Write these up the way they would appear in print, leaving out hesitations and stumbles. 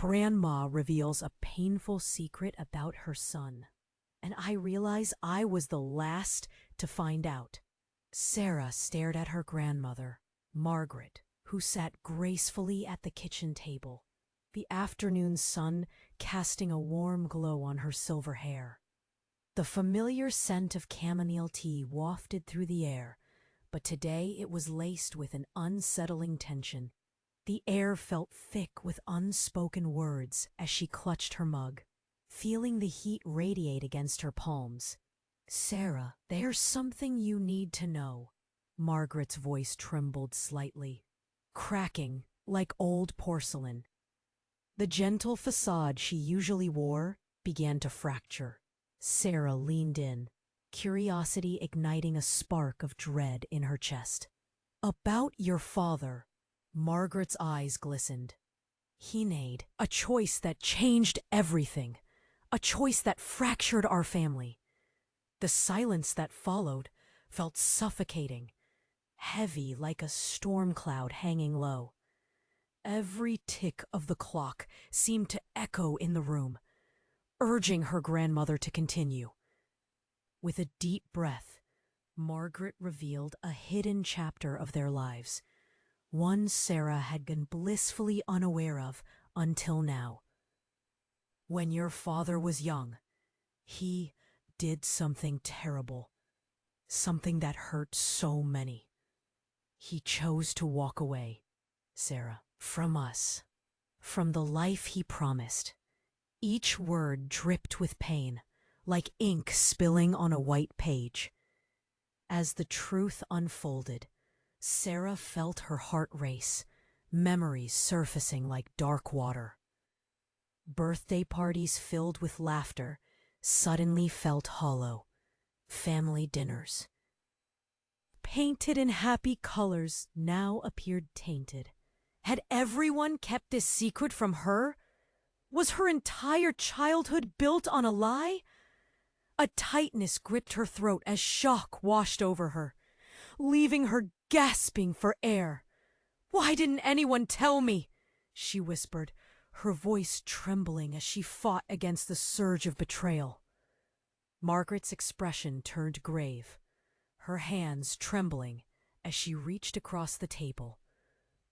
Grandma reveals a painful secret about her son, and I realize I was the last to find out. Sarah stared at her grandmother, Margaret, who sat gracefully at the kitchen table, the afternoon sun casting a warm glow on her silver hair. The familiar scent of chamomile tea wafted through the air, but today it was laced with an unsettling tension. The air felt thick with unspoken words as she clutched her mug, feeling the heat radiate against her palms. "Sarah, there's something you need to know." Margaret's voice trembled slightly, cracking like old porcelain. The gentle facade she usually wore began to fracture. Sarah leaned in, curiosity igniting a spark of dread in her chest. "About your father." Margaret's eyes glistened. "He made a choice that changed everything, a choice that fractured our family." The silence that followed felt suffocating, heavy like a storm cloud hanging low. Every tick of the clock seemed to echo in the room, urging her grandmother to continue. With a deep breath, Margaret revealed a hidden chapter of their lives, one Sarah had been blissfully unaware of until now. "When your father was young, he did something terrible, something that hurt so many. He chose to walk away, Sarah, from us, from the life he promised." Each word dripped with pain, like ink spilling on a white page. As the truth unfolded, Sarah felt her heart race, memories surfacing like dark water. Birthday parties filled with laughter suddenly felt hollow. Family dinners, painted in happy colors, now appeared tainted. Had everyone kept this secret from her? Was her entire childhood built on a lie? A tightness gripped her throat as shock washed over her, leaving her gasping for air. "Why didn't anyone tell me?" she whispered, her voice trembling as she fought against the surge of betrayal. Margaret's expression turned grave, her hands trembling as she reached across the table.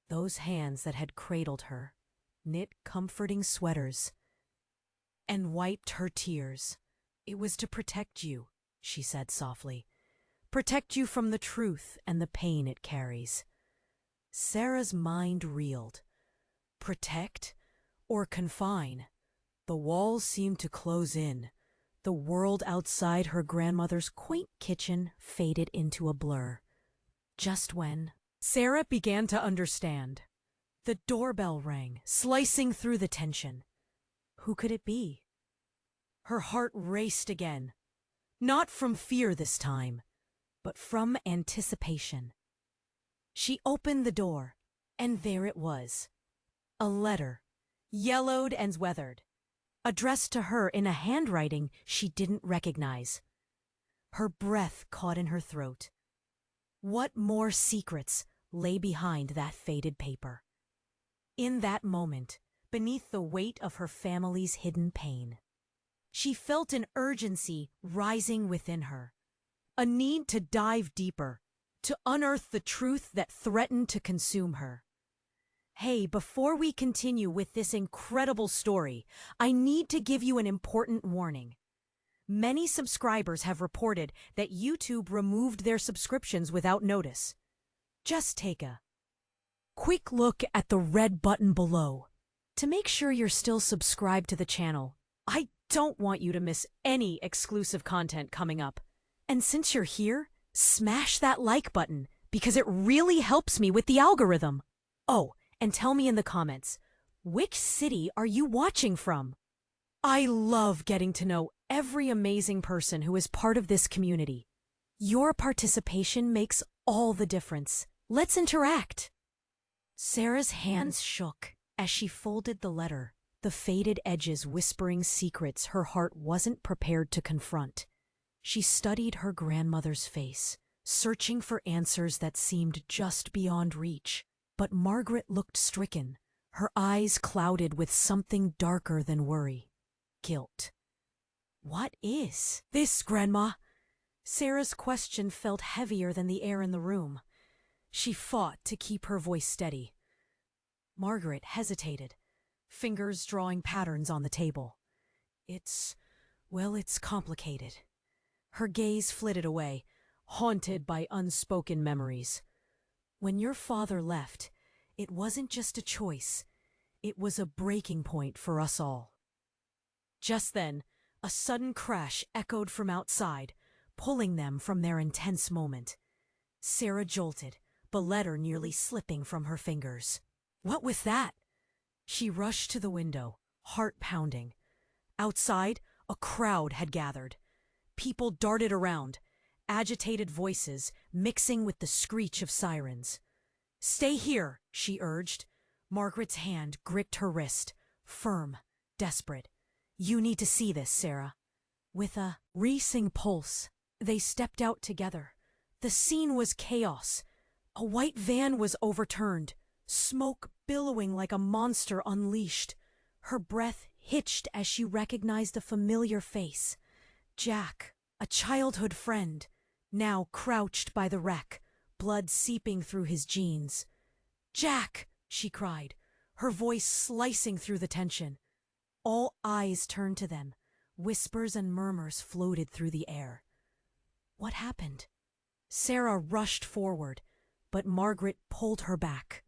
Those hands that had cradled her, knit comforting sweaters, and wiped her tears. "It was to protect you," she said softly. "Protect you from the truth and the pain it carries." Sarah's mind reeled. Protect or confine? The walls seemed to close in. The world outside her grandmother's quaint kitchen faded into a blur. Just when Sarah began to understand, the doorbell rang, slicing through the tension. Who could it be? Her heart raced again, not from fear this time, but from anticipation. She opened the door, and there it was. A letter, yellowed and weathered, addressed to her in a handwriting she didn't recognize. Her breath caught in her throat. What more secrets lay behind that faded paper? In that moment, beneath the weight of her family's hidden pain, she felt an urgency rising within her, a need to dive deeper, to unearth the truth that threatened to consume her. Hey, before we continue with this incredible story, I need to give you an important warning. Many subscribers have reported that YouTube removed their subscriptions without notice. Just take a quick look at the red button below to make sure you're still subscribed to the channel. I don't want you to miss any exclusive content coming up. And since you're here, smash that like button because it really helps me with the algorithm. Oh, and tell me in the comments, which city are you watching from? I love getting to know every amazing person who is part of this community. Your participation makes all the difference. Let's interact. Sarah's hands shook as she folded the letter, the faded edges whispering secrets her heart wasn't prepared to confront. She studied her grandmother's face, searching for answers that seemed just beyond reach. But Margaret looked stricken, her eyes clouded with something darker than worry. Guilt. "What is this, Grandma?" Sarah's question felt heavier than the air in the room. She fought to keep her voice steady. Margaret hesitated, fingers drawing patterns on the table. It's complicated." Her gaze flitted away, haunted by unspoken memories. "When your father left, it wasn't just a choice. It was a breaking point for us all." Just then, a sudden crash echoed from outside, pulling them from their intense moment. Sarah jolted, the letter nearly slipping from her fingers. What was that? She rushed to the window, heart pounding. Outside, a crowd had gathered. People darted around, agitated voices mixing with the screech of sirens. "Stay here," she urged. Margaret's hand gripped her wrist, firm, desperate. "You need to see this, Sarah." With a racing pulse, they stepped out together. The scene was chaos. A white van was overturned, smoke billowing like a monster unleashed. Her breath hitched as she recognized a familiar face. Jack, a childhood friend, now crouched by the wreck, blood seeping through his jeans. "Jack!" she cried, her voice slicing through the tension. All eyes turned to them. Whispers and murmurs floated through the air. What happened? Sarah rushed forward, but Margaret pulled her back.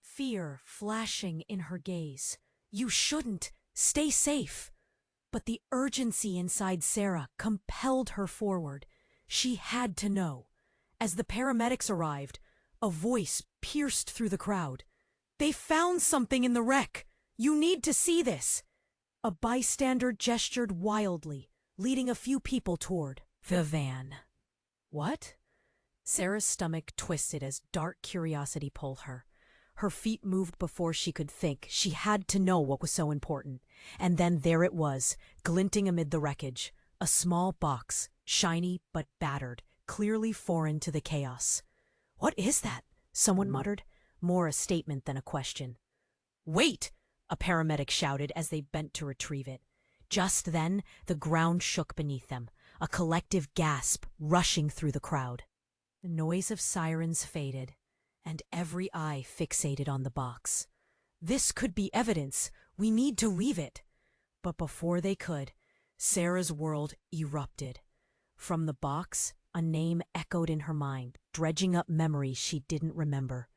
Fear flashing in her gaze. "You shouldn't! Stay safe!" But the urgency inside Sarah compelled her forward. She had to know. As the paramedics arrived, a voice pierced through the crowd. "They found something in the wreck! You need to see this!" A bystander gestured wildly, leading a few people toward the van. "What?" Sarah's stomach twisted as dark curiosity pulled her. Her feet moved before she could think. She had to know what was so important. And then there it was, glinting amid the wreckage. A small box, shiny but battered, clearly foreign to the chaos. "What is that?" someone muttered, more a statement than a question. "Wait!" a paramedic shouted as they bent to retrieve it. Just then, the ground shook beneath them, a collective gasp rushing through the crowd. The noise of sirens faded, and every eye fixated on the box. "This could be evidence. We need to leave it." But before they could, Sarah's world erupted. From the box, a name echoed in her mind, dredging up memories she didn't remember.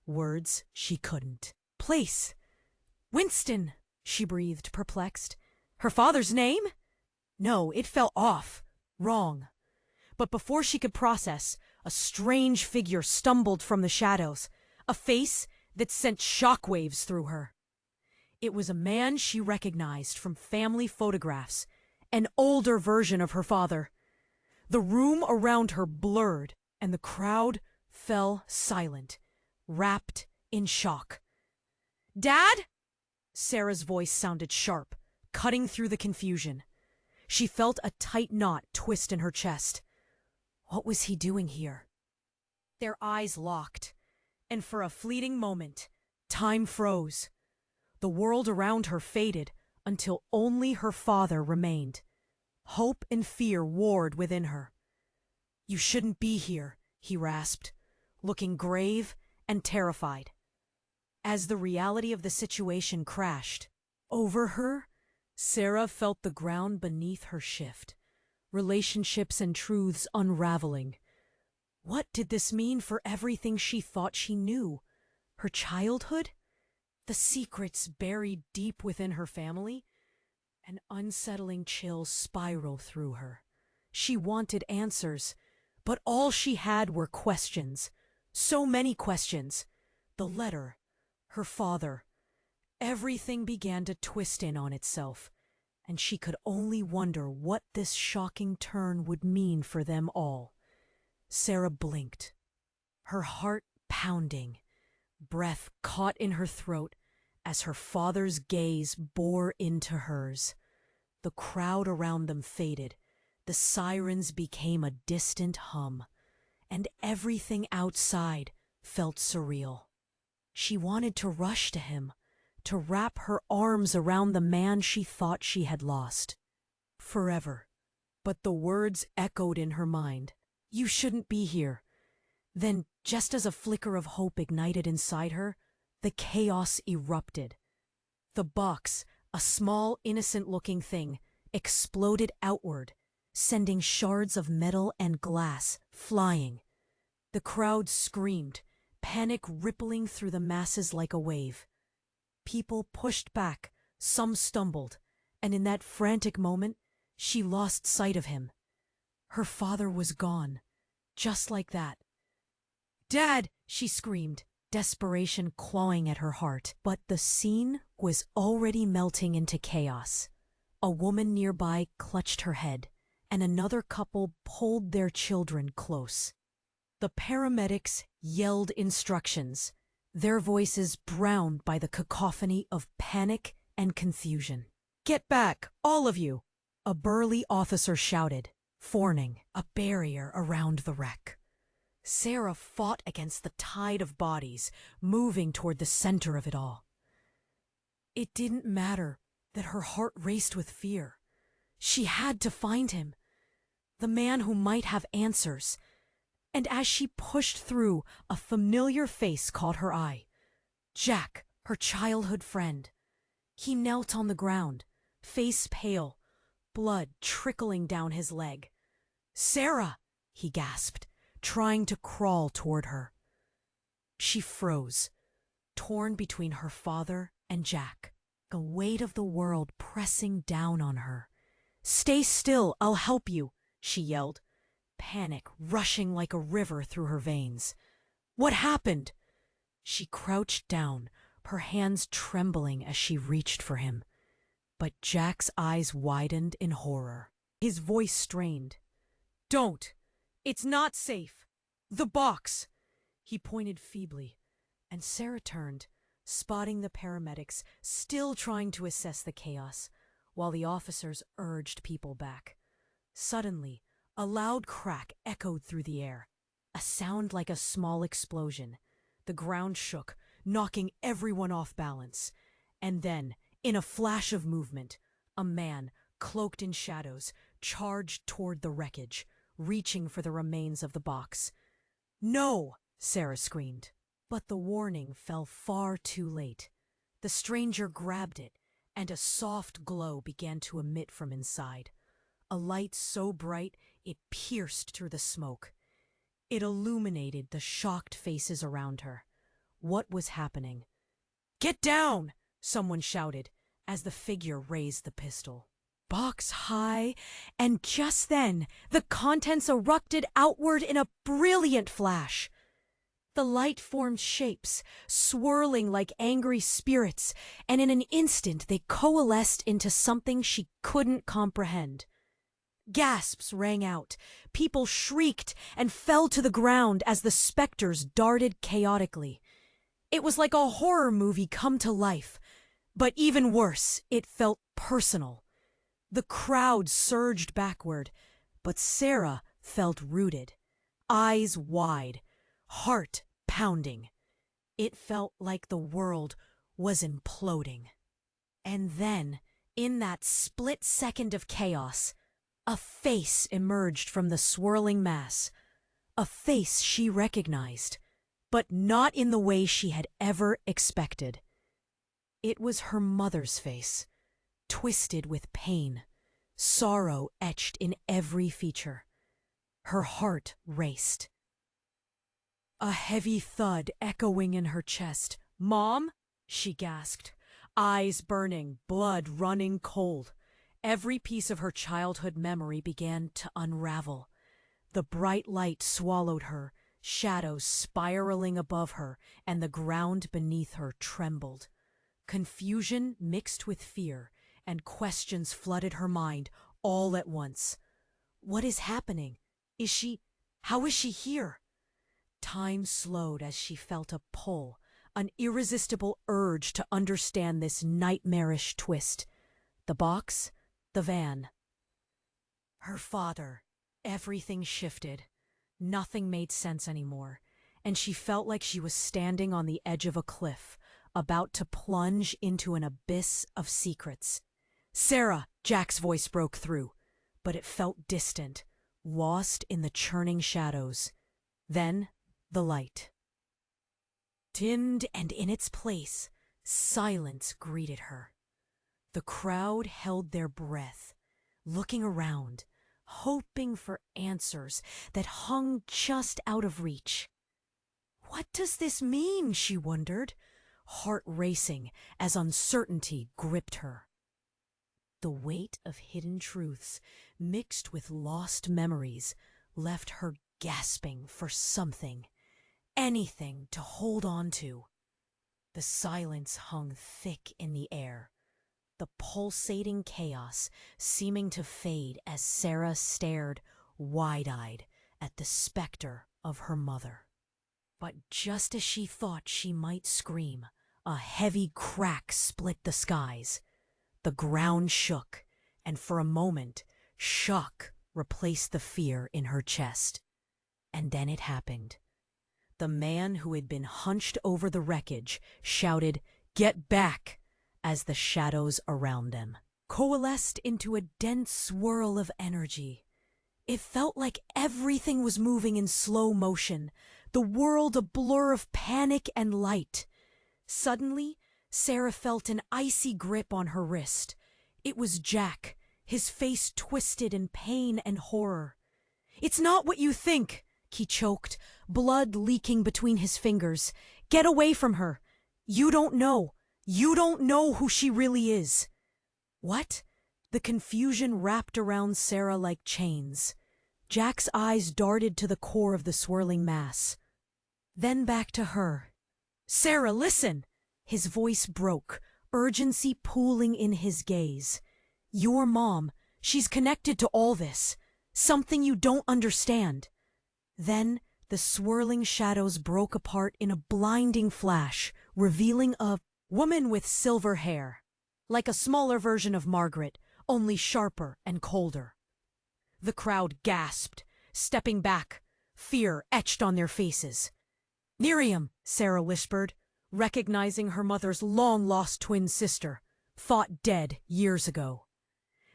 Words she couldn't place. "Winston," she breathed, perplexed. Her father's name? No, it felt off. Wrong. But before she could process, a strange figure stumbled from the shadows, a face that sent shockwaves through her. It was a man she recognized from family photographs, an older version of her father. The room around her blurred, and the crowd fell silent, wrapped in shock. "Dad?" Sarah's voice sounded sharp, cutting through the confusion. She felt a tight knot twist in her chest. What was he doing here? Their eyes locked, and for a fleeting moment, time froze. The world around her faded until only her father remained. Hope and fear warred within her. "You shouldn't be here," he rasped, looking grave and terrified. As the reality of the situation crashed over her, Sarah felt the ground beneath her shift, relationships and truths unraveling. What did this mean for everything she thought she knew? Her childhood? The secrets buried deep within her family? An unsettling chill spiraled through her. She wanted answers, but all she had were questions. So many questions. The letter, her father. Everything began to twist in on itself, and she could only wonder what this shocking turn would mean for them all. Sarah blinked, her heart pounding, breath caught in her throat as her father's gaze bore into hers. The crowd around them faded, the sirens became a distant hum, and everything outside felt surreal. She wanted to rush to him, to wrap her arms around the man she thought she had lost. Forever. But the words echoed in her mind. You shouldn't be here. Then, just as a flicker of hope ignited inside her, the chaos erupted. The box, a small, innocent-looking thing, exploded outward, sending shards of metal and glass flying. The crowd screamed, panic rippling through the masses like a wave. People pushed back, some stumbled, and in that frantic moment, she lost sight of him. Her father was gone, just like that. "Dad!" she screamed, desperation clawing at her heart. But the scene was already melting into chaos. A woman nearby clutched her head, and another couple pulled their children close. The paramedics yelled instructions, their voices drowned by the cacophony of panic and confusion. "Get back, all of you!" a burly officer shouted, forming a barrier around the wreck. Sarah fought against the tide of bodies, moving toward the center of it all. It didn't matter that her heart raced with fear. She had to find him, the man who might have answers. And as she pushed through, a familiar face caught her eye. Jack, her childhood friend. He knelt on the ground, face pale, blood trickling down his leg. "Sarah!" he gasped, trying to crawl toward her. She froze, torn between her father and Jack, the weight of the world pressing down on her. "Stay still, I'll help you," she yelled, panic rushing like a river through her veins. "What happened?" She crouched down, her hands trembling as she reached for him. But Jack's eyes widened in horror. His voice strained. "Don't! It's not safe! The box!" He pointed feebly, and Sarah turned, spotting the paramedics still trying to assess the chaos, while the officers urged people back. Suddenly, a loud crack echoed through the air, a sound like a small explosion. The ground shook, knocking everyone off balance. And then, in a flash of movement, a man, cloaked in shadows, charged toward the wreckage, reaching for the remains of the box. "No!" Sarah screamed. But the warning fell far too late. The stranger grabbed it, and a soft glow began to emit from inside. A light so bright it pierced through the smoke. It illuminated the shocked faces around her. What was happening? "Get down!" someone shouted as the figure raised the pistol. Box high, and just then the contents erupted outward in a brilliant flash. The light formed shapes, swirling like angry spirits, and in an instant they coalesced into something she couldn't comprehend. Gasps rang out, people shrieked and fell to the ground as the specters darted chaotically. It was like a horror movie come to life, but even worse, it felt personal. The crowd surged backward, but Sarah felt rooted, eyes wide, heart pounding. It felt like the world was imploding. And then, in that split second of chaos, a face emerged from the swirling mass, a face she recognized, but not in the way she had ever expected. It was her mother's face, twisted with pain, sorrow etched in every feature. Her heart raced. A heavy thud echoing in her chest. "Mom?" she gasped, eyes burning, blood running cold. Every piece of her childhood memory began to unravel. The bright light swallowed her, shadows spiraling above her, and the ground beneath her trembled. Confusion mixed with fear, and questions flooded her mind all at once. What is happening? How is she here? Time slowed as she felt a pull, an irresistible urge to understand this nightmarish twist. The box, the van. Her father. Everything shifted. Nothing made sense anymore. and she felt like she was standing on the edge of a cliff, about to plunge into an abyss of secrets. "Sarah!" Jack's voice broke through, but it felt distant, lost in the churning shadows. Then the light dimmed, and in its place, silence greeted her. The crowd held their breath, looking around, hoping for answers that hung just out of reach. What does this mean? She wondered, heart racing as uncertainty gripped her. The weight of hidden truths, mixed with lost memories, left her gasping for something, anything to hold on to. The silence hung thick in the air, the pulsating chaos seeming to fade as Sarah stared wide-eyed at the specter of her mother. But just as she thought she might scream, a heavy crack split the skies. The ground shook, and for a moment, shock replaced the fear in her chest. And then it happened. The man who had been hunched over the wreckage shouted, "Get back!" as the shadows around them coalesced into a dense swirl of energy. It felt like everything was moving in slow motion, the world a blur of panic and light. Suddenly, Sarah felt an icy grip on her wrist. It was Jack, his face twisted in pain and horror. "It's not what you think," he choked, blood leaking between his fingers. "Get away from her. You don't know. You don't know who she really is." What? The confusion wrapped around Sarah like chains. Jack's eyes darted to the core of the swirling mass, then back to her. "Sarah, listen!" His voice broke, urgency pooling in his gaze. "Your mom, she's connected to all this. Something you don't understand." Then the swirling shadows broke apart in a blinding flash, revealing a woman with silver hair, like a smaller version of Margaret, only sharper and colder. The crowd gasped, stepping back, fear etched on their faces. "Miriam," Sarah whispered, recognizing her mother's long-lost twin sister, thought dead years ago.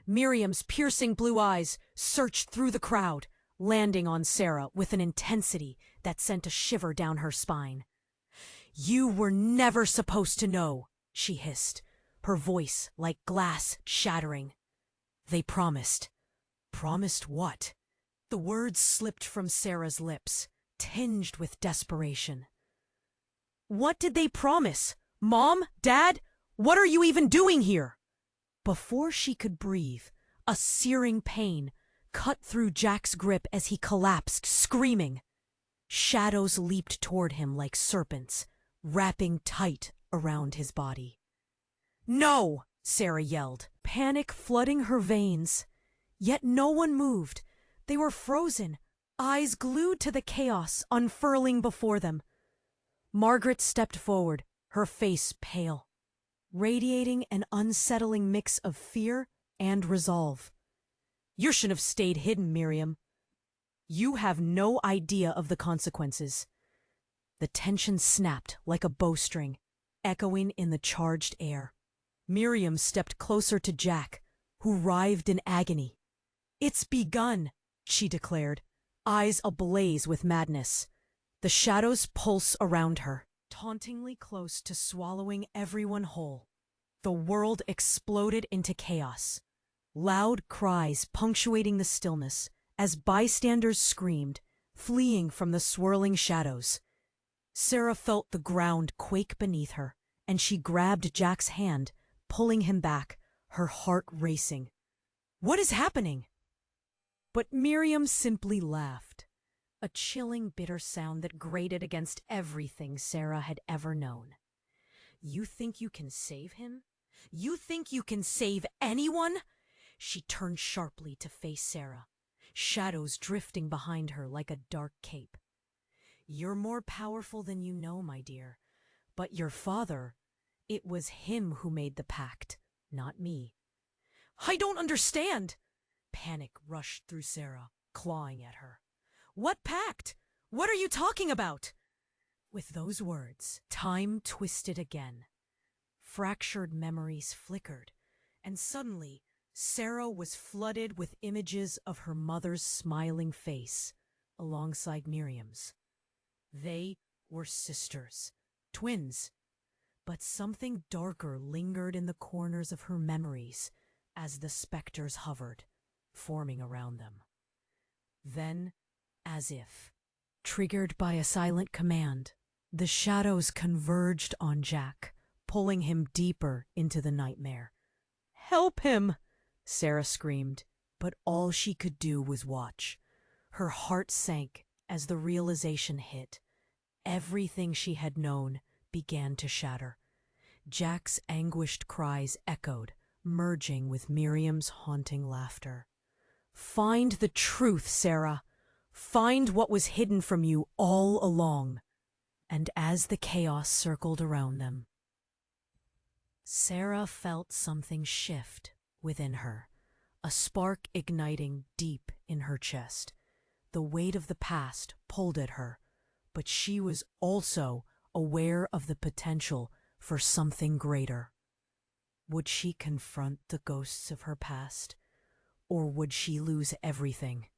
Miriam's piercing blue eyes searched through the crowd, landing on Sarah with an intensity that sent a shiver down her spine. "You were never supposed to know," she hissed, her voice like glass shattering. "They promised." Promised what? The words slipped from Sarah's lips, tinged with desperation. "What did they promise? Mom? Dad? What are you even doing here?" Before she could breathe, a searing pain cut through Jack's grip as he collapsed, screaming. Shadows leaped toward him like serpents, wrapping tight around his body. "No!" Sarah yelled, panic flooding her veins. Yet no one moved. They were frozen, eyes glued to the chaos unfurling before them. Margaret stepped forward, her face pale, radiating an unsettling mix of fear and resolve. "You should have stayed hidden, Miriam. You have no idea of the consequences." The tension snapped like a bowstring, echoing in the charged air. Miriam stepped closer to Jack, who writhed in agony. "It's begun," she declared, eyes ablaze with madness. The shadows pulse around her, tauntingly close to swallowing everyone whole. The world exploded into chaos. Loud cries punctuating the stillness as bystanders screamed, fleeing from the swirling shadows. Sarah felt the ground quake beneath her, and she grabbed Jack's hand, pulling him back, her heart racing. "What is happening?" But Miriam simply laughed, a chilling, bitter sound that grated against everything Sarah had ever known. "You think you can save him? You think you can save anyone?" She turned sharply to face Sarah, shadows drifting behind her like a dark cape. "You're more powerful than you know, my dear. But your father, it was him who made the pact, not me." "I don't understand!" Panic rushed through Sarah, clawing at her. "What pact? What are you talking about?" With those words, time twisted again. Fractured memories flickered, and suddenly Sarah was flooded with images of her mother's smiling face alongside Miriam's. They were sisters, twins, but something darker lingered in the corners of her memories as the specters hovered, forming around them. Then, as if triggered by a silent command, the shadows converged on Jack, pulling him deeper into the nightmare. "Help him!" Sarah screamed, but all she could do was watch. Her heart sank as the realization hit. Everything she had known began to shatter. Jack's anguished cries echoed, merging with Miriam's haunting laughter. "Find the truth, Sarah! Find what was hidden from you all along!" And as the chaos circled around them, Sarah felt something shift within her, a spark igniting deep in her chest. The weight of the past pulled at her, but she was also aware of the potential for something greater. Would she confront the ghosts of her past, or would she lose everything?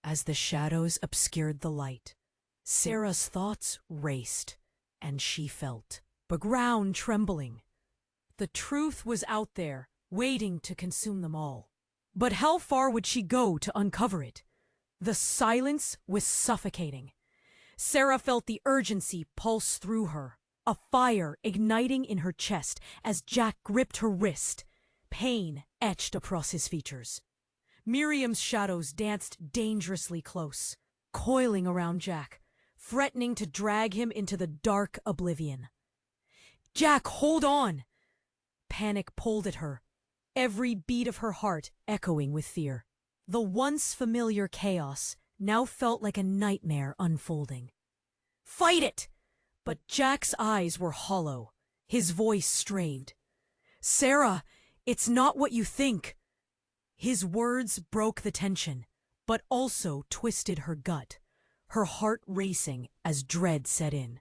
As the shadows obscured the light, Sarah's thoughts raced, and she felt the ground trembling. The truth was out there, waiting to consume them all. But how far would she go to uncover it? The silence was suffocating. Sarah felt the urgency pulse through her, a fire igniting in her chest as Jack gripped her wrist. Pain etched across his features. Miriam's shadows danced dangerously close, coiling around Jack, threatening to drag him into the dark oblivion. "Jack, hold on!" Panic pulled at her, every beat of her heart echoing with fear. The once familiar chaos now felt like a nightmare unfolding. "Fight it!" But Jack's eyes were hollow, his voice strained. "Sarah, it's not what you think." His words broke the tension, but also twisted her gut, her heart racing as dread set in.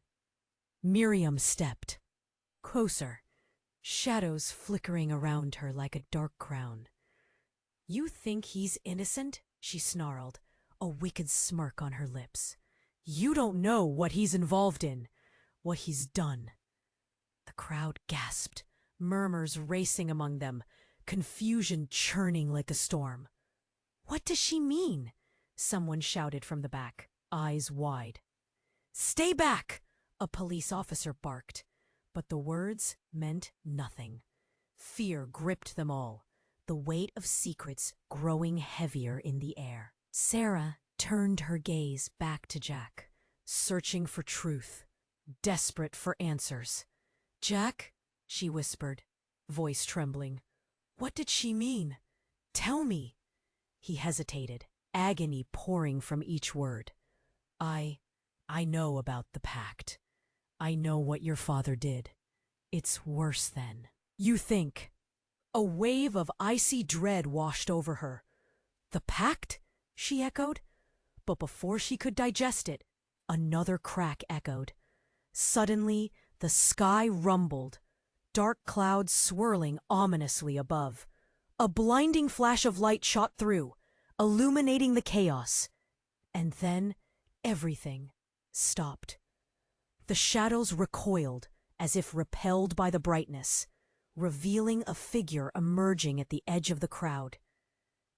Miriam stepped closer, shadows flickering around her like a dark crown. "You think he's innocent?" she snarled, a wicked smirk on her lips. "You don't know what he's involved in, what he's done." The crowd gasped, murmurs racing among them, confusion churning like a storm. "What does she mean?" someone shouted from the back, eyes wide. "Stay back!" a police officer barked, but the words meant nothing. Fear gripped them all, the weight of secrets growing heavier in the air. Sarah turned her gaze back to Jack, searching for truth, desperate for answers. "Jack," she whispered, voice trembling, "what did she mean? Tell me." He hesitated, agony pouring from each word. I know about the pact. I know what your father did. It's worse than you think." A wave of icy dread washed over her. "The pact?" she echoed. But before she could digest it, another crack echoed. Suddenly, the sky rumbled, dark clouds swirling ominously above. A blinding flash of light shot through, illuminating the chaos. And then everything stopped. The shadows recoiled, as if repelled by the brightness, revealing a figure emerging at the edge of the crowd.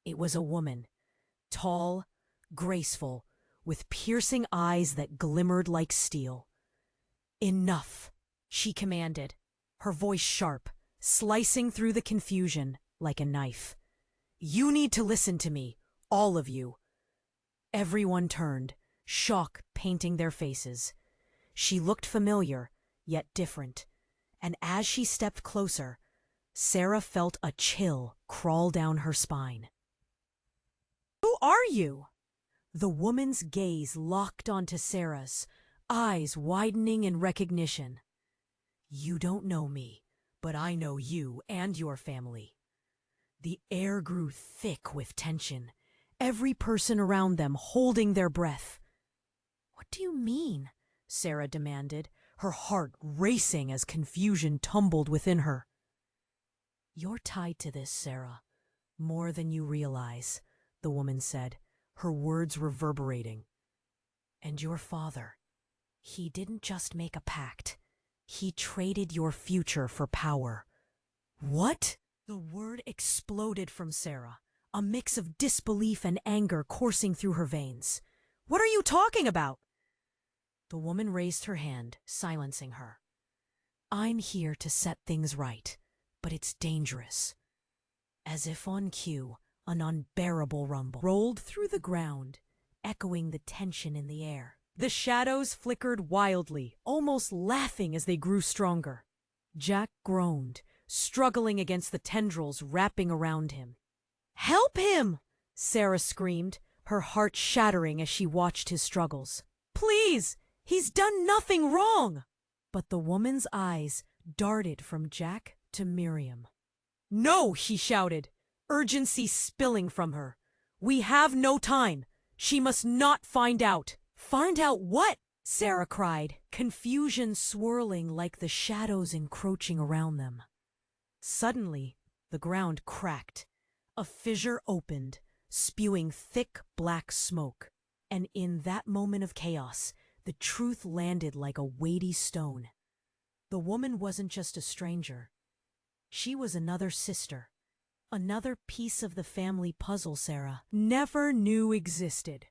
It was a woman, tall, graceful, with piercing eyes that glimmered like steel. "Enough," she commanded, her voice sharp, slicing through the confusion like a knife. "You need to listen to me, all of you." Everyone turned, shock painting their faces. She looked familiar, yet different, and as she stepped closer, Sarah felt a chill crawl down her spine. "Who are you?" The woman's gaze locked onto Sarah's, eyes widening in recognition. "You don't know me, but I know you and your family." The air grew thick with tension, every person around them holding their breath. "What do you mean?" Sarah demanded, her heart racing as confusion tumbled within her. You're tied to this, Sarah, more than you realize, the woman said, her words reverberating. And your father, he didn't just make a pact. He traded your future for power. What? The word exploded from Sarah, a mix of disbelief and anger coursing through her veins. What are you talking about? The woman raised her hand, silencing her. I'm here to set things right, but it's dangerous. As if on cue, an unbearable rumble rolled through the ground, echoing the tension in the air. The shadows flickered wildly, almost laughing as they grew stronger. Jack groaned, struggling against the tendrils wrapping around him. Help him! Sarah screamed, her heart shattering as she watched his struggles. Please! He's done nothing wrong! But the woman's eyes darted from Jack to Miriam. No, she shouted, urgency spilling from her. We have no time. She must not find out. Find out what? Sarah cried, confusion swirling like the shadows encroaching around them. Suddenly, the ground cracked. A fissure opened, spewing thick black smoke. And in that moment of chaos, the truth landed like a weighty stone. The woman wasn't just a stranger. She was another sister. Another piece of the family puzzle Sarah never knew existed.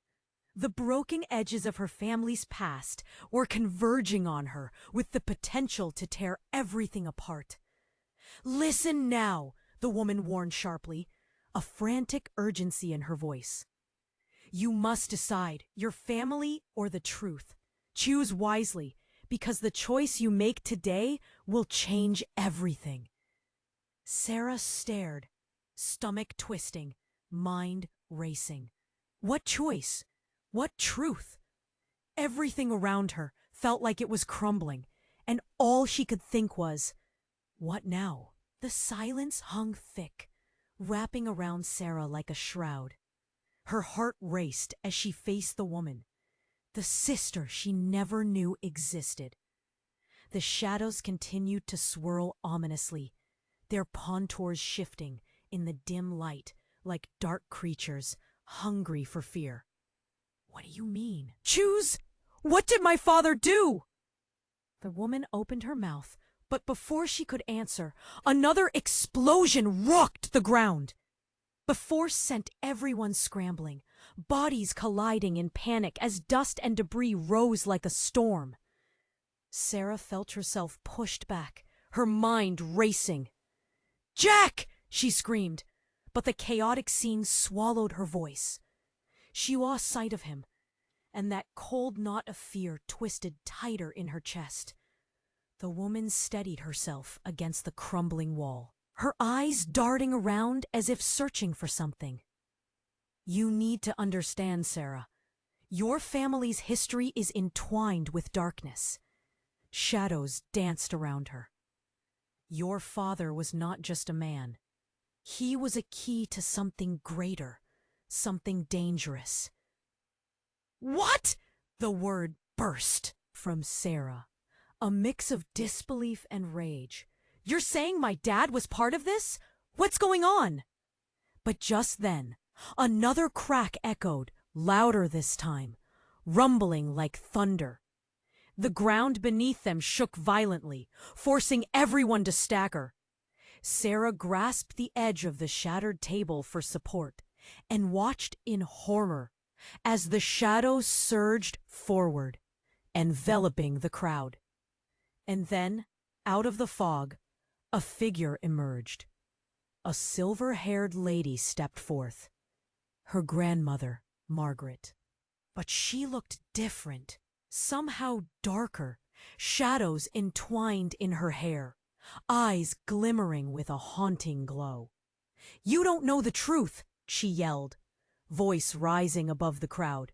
The broken edges of her family's past were converging on her with the potential to tear everything apart. Listen now, the woman warned sharply, a frantic urgency in her voice. You must decide, your family or the truth. Choose wisely, because the choice you make today will change everything. Sarah stared, stomach twisting, mind racing. What choice? What truth? Everything around her felt like it was crumbling, and all she could think was, what now? The silence hung thick, wrapping around Sarah like a shroud. Her heart raced as she faced the woman, the sister she never knew existed. The shadows continued to swirl ominously, their contours shifting in the dim light like dark creatures hungry for fear. What do you mean? Choose? What did my father do? The woman opened her mouth, but before she could answer, another explosion rocked the ground. The force sent everyone scrambling, bodies colliding in panic as dust and debris rose like a storm. Sarah felt herself pushed back, her mind racing. Jack! She screamed, but the chaotic scene swallowed her voice. She lost sight of him, and that cold knot of fear twisted tighter in her chest. The woman steadied herself against the crumbling wall, her eyes darting around as if searching for something. You need to understand, Sarah. Your family's history is entwined with darkness. Shadows danced around her. Your father was not just a man. He was a key to something greater, something dangerous. What? The word burst from Sarah, a mix of disbelief and rage. You're saying my dad was part of this? What's going on? But just then, another crack echoed, louder this time, rumbling like thunder. The ground beneath them shook violently, forcing everyone to stagger. Sarah grasped the edge of the shattered table for support and watched in horror as the shadows surged forward, enveloping the crowd. And then, out of the fog, a figure emerged. A silver-haired lady stepped forth. Her grandmother, Margaret. But she looked different, somehow darker, shadows entwined in her hair, eyes glimmering with a haunting glow. You don't know the truth, she yelled, voice rising above the crowd.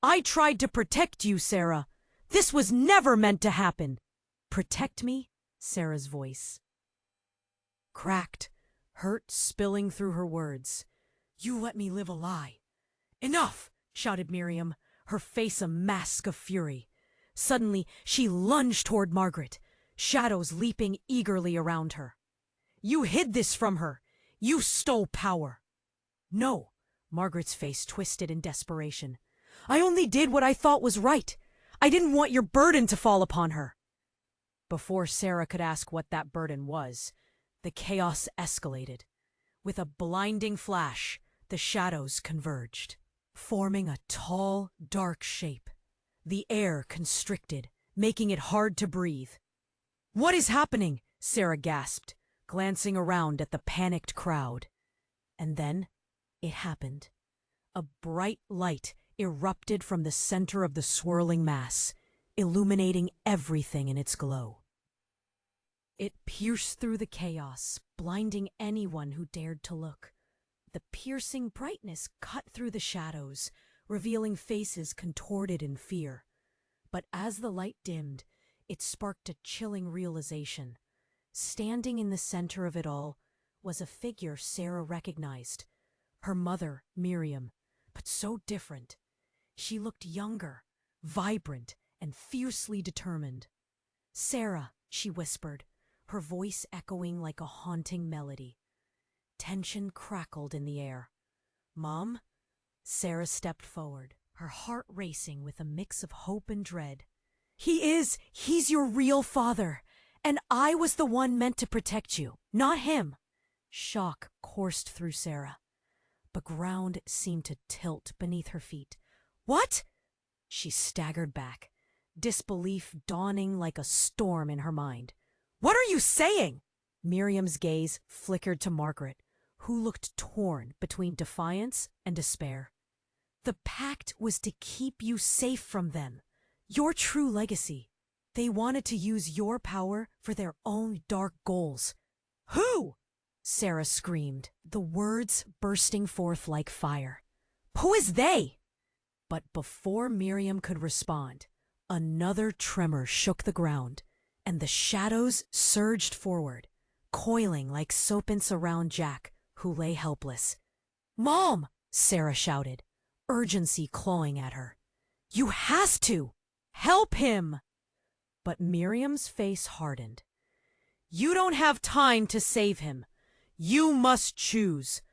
I tried to protect you, Sarah. This was never meant to happen. Protect me? Sarah's voice cracked, hurt spilling through her words. You let me live a lie. Enough, shouted Miriam, her face a mask of fury. Suddenly, she lunged toward Margaret, shadows leaping eagerly around her. "You hid this from her! You stole power!" "No," Margaret's face twisted in desperation. "I only did what I thought was right. I didn't want your burden to fall upon her." Before Sarah could ask what that burden was, the chaos escalated. With a blinding flash, the shadows converged, forming a tall, dark shape. The air constricted, making it hard to breathe. "What is happening?" Sarah gasped, glancing around at the panicked crowd. And then it happened. A bright light erupted from the center of the swirling mass, illuminating everything in its glow. It pierced through the chaos, blinding anyone who dared to look. The piercing brightness cut through the shadows, revealing faces contorted in fear. But as the light dimmed, it sparked a chilling realization. Standing in the center of it all was a figure Sarah recognized. Her mother, Miriam, but so different. She looked younger, vibrant, and fiercely determined. "Sarah," she whispered, her voice echoing like a haunting melody. Tension crackled in the air. "Mom?" Sarah stepped forward, her heart racing with a mix of hope and dread. He's your real father, and I was the one meant to protect you, not him." Shock coursed through Sarah. The ground seemed to tilt beneath her feet. "What?" She staggered back, disbelief dawning like a storm in her mind. "What are you saying?" Miriam's gaze flickered to Margaret, who looked torn between defiance and despair. "The pact was to keep you safe from them, your true legacy. They wanted to use your power for their own dark goals." "Who?" Sarah screamed, the words bursting forth like fire. "Who is they?" But before Miriam could respond, another tremor shook the ground, and the shadows surged forward, coiling like serpents around Jack, who lay helpless. "Mom!" Sarah shouted, urgency clawing at her. "You has to! Help him!" But Miriam's face hardened. "You don't have time to save him. You must choose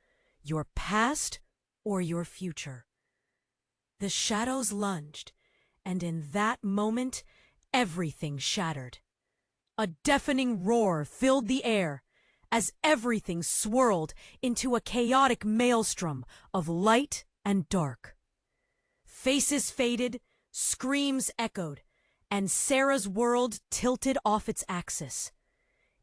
your past or your future." The shadows lunged, and in that moment, everything shattered. A deafening roar filled the air as everything swirled into a chaotic maelstrom of light and dark. Faces faded, screams echoed, and Sarah's world tilted off its axis.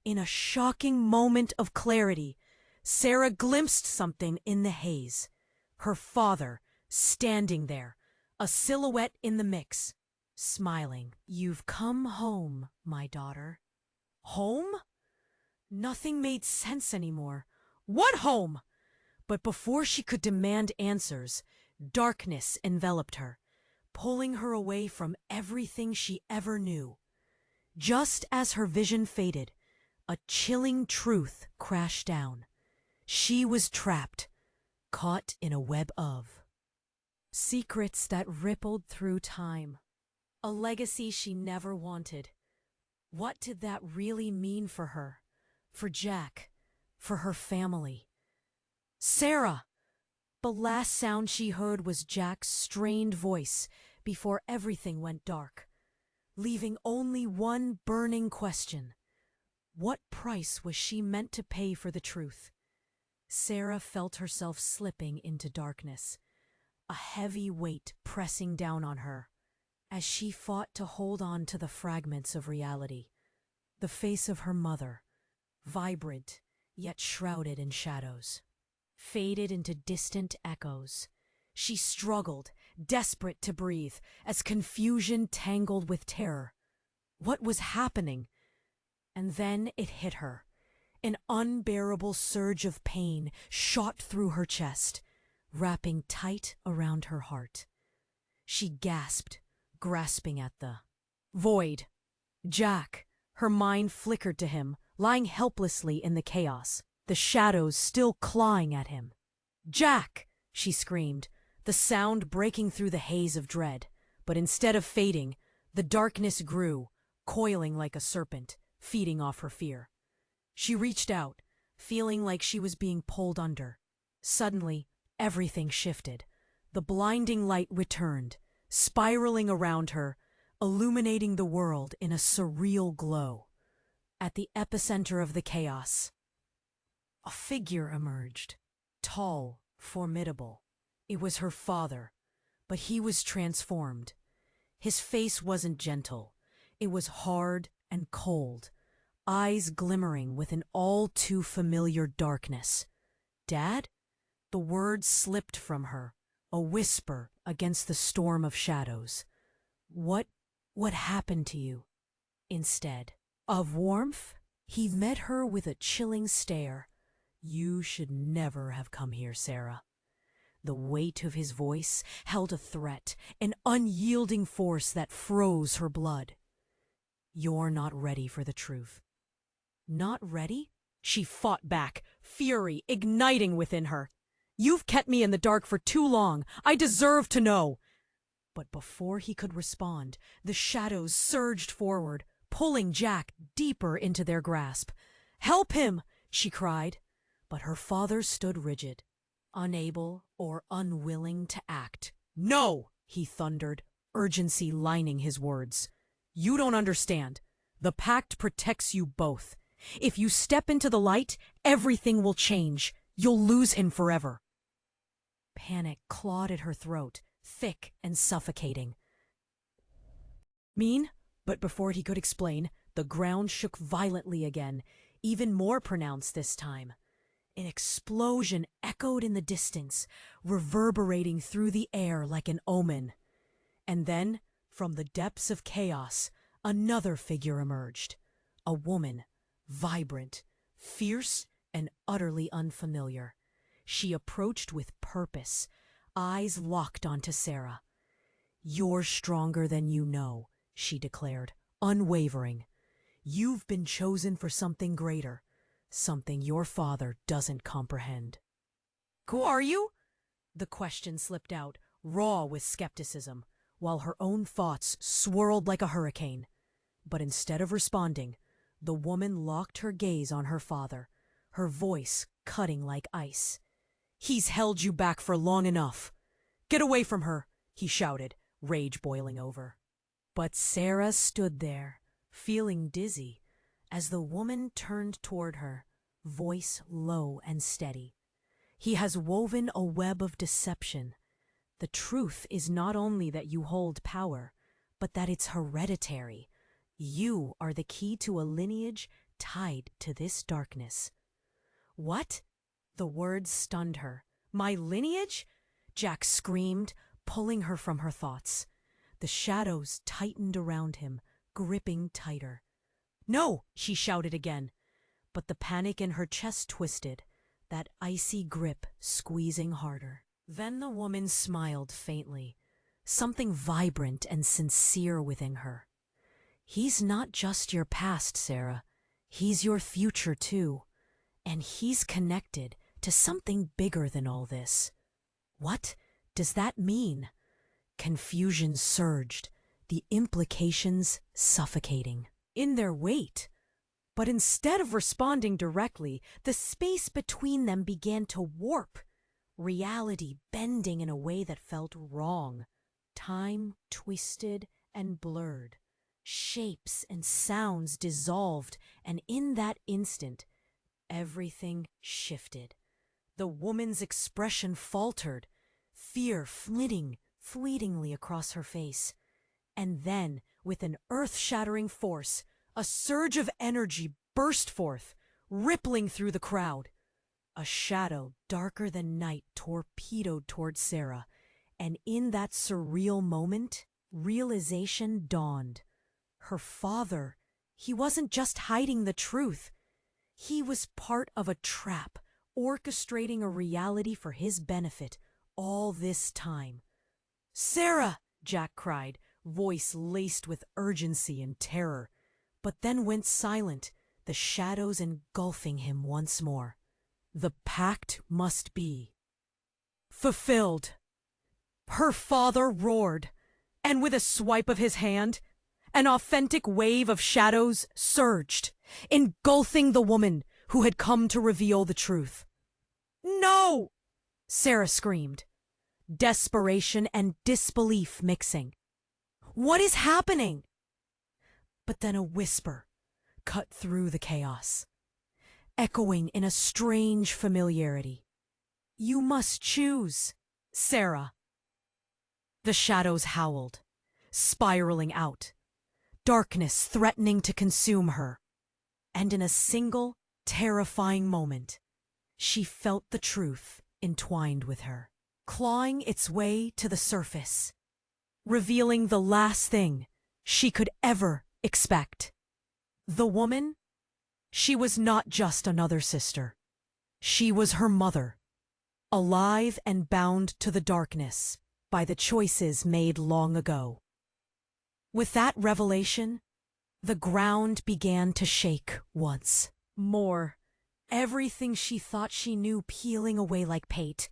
In a shocking moment of clarity, Sarah glimpsed something in the haze. Her father, standing there, a silhouette in the mix, smiling. "You've come home, my daughter." Home? Nothing made sense anymore. What home? But before she could demand answers, darkness enveloped her, pulling her away from everything she ever knew. Just as her vision faded, a chilling truth crashed down. She was trapped, caught in a web of secrets that rippled through time. A legacy she never wanted. What did that really mean for her? For Jack? For her family? "Sarah!" The last sound she heard was Jack's strained voice before everything went dark, leaving only one burning question. What price was she meant to pay for the truth? Sarah felt herself slipping into darkness, a heavy weight pressing down on her. As she fought to hold on to the fragments of reality, the face of her mother, vibrant yet shrouded in shadows, faded into distant echoes. She struggled, desperate to breathe, as confusion tangled with terror. What was happening? And then it hit her. An unbearable surge of pain shot through her chest, wrapping tight around her heart. She gasped, grasping at the void. Jack! Her mind flickered to him, lying helplessly in the chaos, the shadows still clawing at him. "Jack!" she screamed, the sound breaking through the haze of dread. But instead of fading, The darkness grew, coiling like a serpent, feeding off her fear. She reached out, feeling like she was being pulled under. Suddenly, everything shifted. The blinding light returned, spiraling around her, illuminating the world in a surreal glow. At the epicenter of the chaos, a figure emerged, tall, formidable. It was her father, but he was transformed. His face wasn't gentle. It was hard and cold, eyes glimmering with an all-too-familiar darkness. "Dad?" The words slipped from her, a whisper against the storm of shadows. What happened to you?" Instead of warmth, he met her with a chilling stare. "You should never have come here, Sarah." The weight of his voice held a threat, an unyielding force that froze her blood. "You're not ready for the truth." "Not ready?" She fought back, fury igniting within her. "You've kept me in the dark for too long. I deserve to know." But before he could respond, the shadows surged forward, pulling Jack deeper into their grasp. "Help him!" she cried. But her father stood rigid, unable or unwilling to act. "No!" he thundered, urgency lining his words. "You don't understand. The pact protects you both. If you step into the light, everything will change. You'll lose him forever." Panic clawed at her throat, thick and suffocating. "Mean?" But before he could explain, the ground shook violently again, even more pronounced this time. An explosion echoed in the distance, reverberating through the air like an omen. And then, from the depths of chaos, another figure emerged. A woman, vibrant, fierce, and utterly unfamiliar. She approached with purpose, eyes locked onto Sarah. "You're stronger than you know," she declared, unwavering. "You've been chosen for something greater, something your father doesn't comprehend." "Who are you?" The question slipped out, raw with skepticism, while her own thoughts swirled like a hurricane. But instead of responding, the woman locked her gaze on her father, her voice cutting like ice. "He's held you back for long enough. Get away from her," he shouted, rage boiling over. But Sarah stood there, feeling dizzy, as the woman turned toward her, voice low and steady. "He has woven a web of deception. The truth is not only that you hold power, but that it's hereditary. You are the key to a lineage tied to this darkness." "What?" The words stunned her. "My lineage?" Jack screamed, pulling her from her thoughts. The shadows tightened around him, gripping tighter. "No!" she shouted again. But the panic in her chest twisted, that icy grip squeezing harder. Then the woman smiled faintly, something vibrant and sincere within her. "He's not just your past, Sarah. He's your future, too. And he's connected to something bigger than all this." "What does that mean?" Confusion surged, the implications suffocating in their weight. But instead of responding directly, the space between them began to warp, reality bending in a way that felt wrong. Time twisted and blurred. Shapes and sounds dissolved, and in that instant, everything shifted. The woman's expression faltered, fear flitting fleetingly across her face. And then, with an earth-shattering force, a surge of energy burst forth, rippling through the crowd. A shadow darker than night torpedoed toward Sarah, and in that surreal moment, realization dawned. Her father, he wasn't just hiding the truth. He was part of a trap, orchestrating a reality for his benefit all this time. "Sarah!" Jack cried, voice laced with urgency and terror, but then went silent, the shadows engulfing him once more. The pact must be fulfilled. Her father roared, and with a swipe of his hand, An authentic wave of shadows surged, engulfing the woman who had come to reveal the truth. "No!" Sarah screamed, desperation and disbelief mixing. "What is happening?" But then a whisper cut through the chaos, echoing in a strange familiarity. "You must choose, Sarah." The shadows howled, spiraling out, darkness threatening to consume her. And in a single, terrifying moment, she felt the truth entwined with her, clawing its way to the surface, revealing the last thing she could ever expect. The woman, she was not just another sister. She was her mother, alive and bound to the darkness by the choices made long ago. With that revelation, the ground began to shake once more, everything she thought she knew peeling away like paint.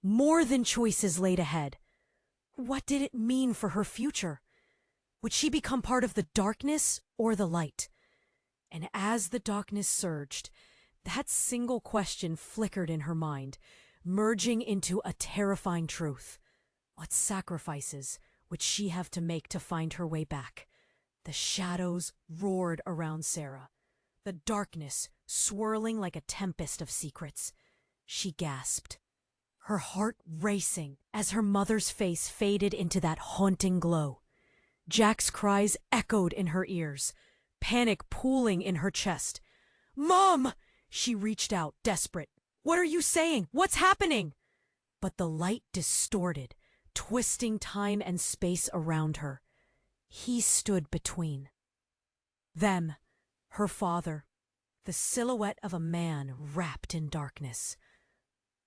More than choices laid ahead. What did it mean for her future? Would she become part of the darkness or the light? And as the darkness surged, that single question flickered in her mind, merging into a terrifying truth. What sacrifices would she have to make to find her way back? The shadows roared around Sarah, the darkness swirling like a tempest of secrets. She gasped, her heart racing as her mother's face faded into that haunting glow. Jack's cries echoed in her ears, panic pooling in her chest. "Mom!" She reached out, desperate. "What are you saying? What's happening?" But the light distorted, twisting time and space around her. He stood between them, her father, the silhouette of a man wrapped in darkness.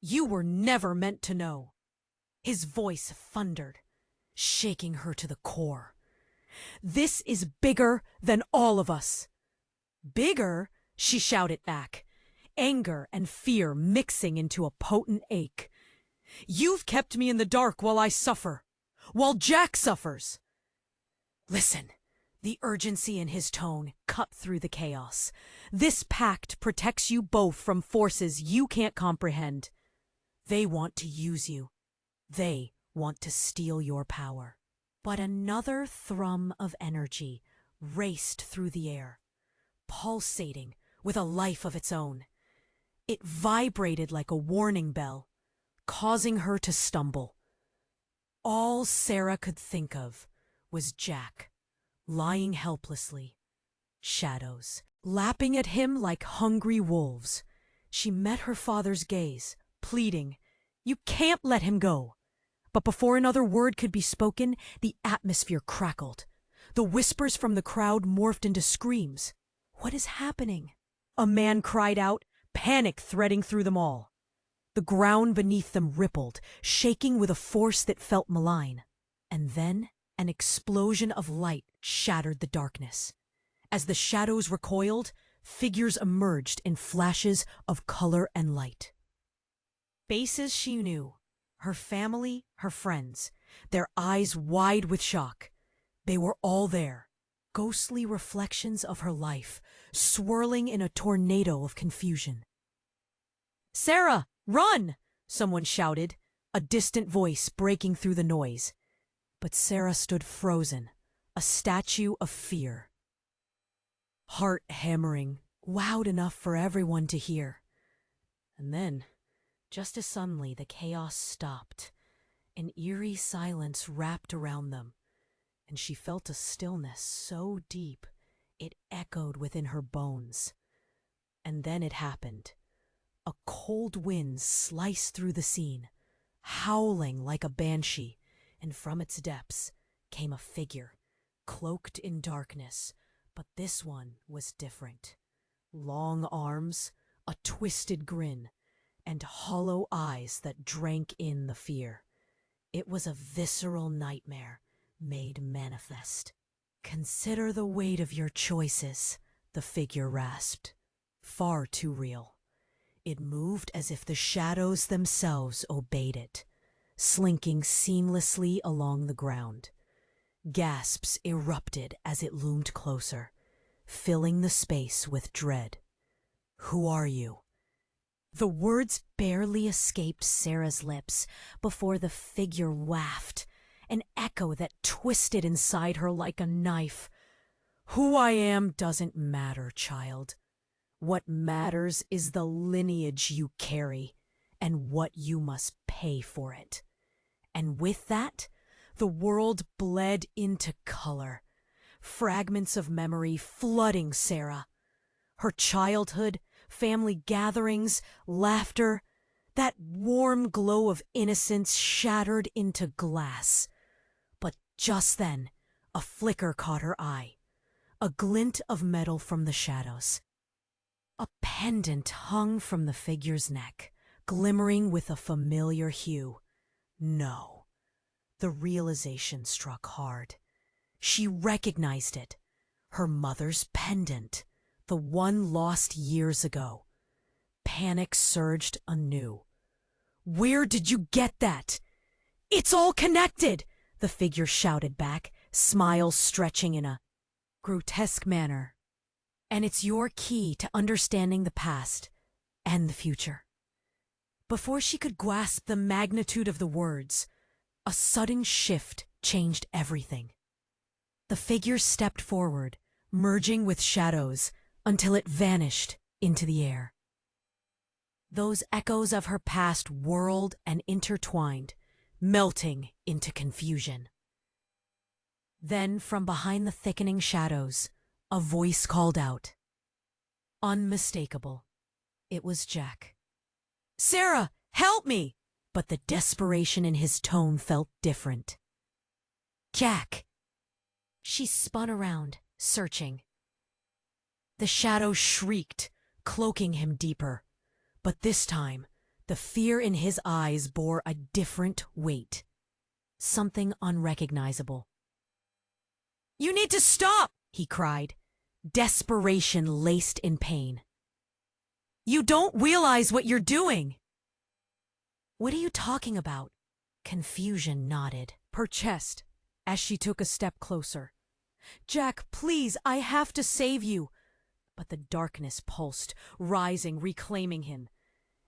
"You were never meant to know." His voice thundered, shaking her to the core. "This is bigger than all of us." "Bigger?" she shouted back, anger and fear mixing into a potent ache. "You've kept me in the dark while I suffer, while Jack suffers." "Listen," the urgency in his tone cut through the chaos. "This pact protects you both from forces you can't comprehend. They want to use you. They want to steal your power." But another thrum of energy raced through the air, pulsating with a life of its own. It vibrated like a warning bell, causing her to stumble. All Sarah could think of was Jack, lying helplessly, shadows lapping at him like hungry wolves. She met her father's gaze, pleading, "You can't let him go." But before another word could be spoken, the atmosphere crackled. The whispers from the crowd morphed into screams. "What is happening?" a man cried out, panic threading through them all. The ground beneath them rippled, shaking with a force that felt malign. And then an explosion of light shattered the darkness. As the shadows recoiled, figures emerged in flashes of color and light. Faces she knew, her family, her friends, their eyes wide with shock. They were all there, ghostly reflections of her life, swirling in a tornado of confusion. "Sarah, run!" someone shouted, a distant voice breaking through the noise. But Sarah stood frozen, a statue of fear. Heart hammering, loud enough for everyone to hear. And then, just as suddenly, the chaos stopped. An eerie silence wrapped around them, and she felt a stillness so deep it echoed within her bones. And then it happened. A cold wind sliced through the scene, howling like a banshee, and from its depths came a figure, cloaked in darkness, but this one was different. Long arms, a twisted grin, and hollow eyes that drank in the fear. It was a visceral nightmare made manifest. "Consider the weight of your choices," the figure rasped. Far too real. It moved as if the shadows themselves obeyed it, slinking seamlessly along the ground. Gasps erupted as it loomed closer, filling the space with dread. "Who are you?" The words barely escaped Sarah's lips before the figure wafted, an echo that twisted inside her like a knife. "Who I am doesn't matter, child. What matters is the lineage you carry and what you must pay for it." And with that, the world bled into color, fragments of memory flooding Sarah. Her childhood, family gatherings, laughter, that warm glow of innocence shattered into glass. But just then, a flicker caught her eye, a glint of metal from the shadows. A pendant hung from the figure's neck, glimmering with a familiar hue. No. The realization struck hard. She recognized it. Her mother's pendant, the one lost years ago. Panic surged anew. "Where did you get that?" "It's all connected!" the figure shouted back, smiles stretching in a grotesque manner. "And it's your key to understanding the past and the future." Before she could grasp the magnitude of the words, a sudden shift changed everything. The figure stepped forward, merging with shadows until it vanished into the air. Those echoes of her past whirled and intertwined, melting into confusion. Then, from behind the thickening shadows, a voice called out. Unmistakable. It was Jack. "Sarah, help me!" But the desperation in his tone felt different. "Jack!" She spun around, searching. The shadow shrieked, cloaking him deeper. But this time, the fear in his eyes bore a different weight. Something unrecognizable. "You need to stop!" he cried, desperation laced in pain. "You don't realize what you're doing!" "What are you talking about?" Confusion nodded her chest as she took a step closer. "Jack, please, I have to save you." But the darkness pulsed, rising, reclaiming him.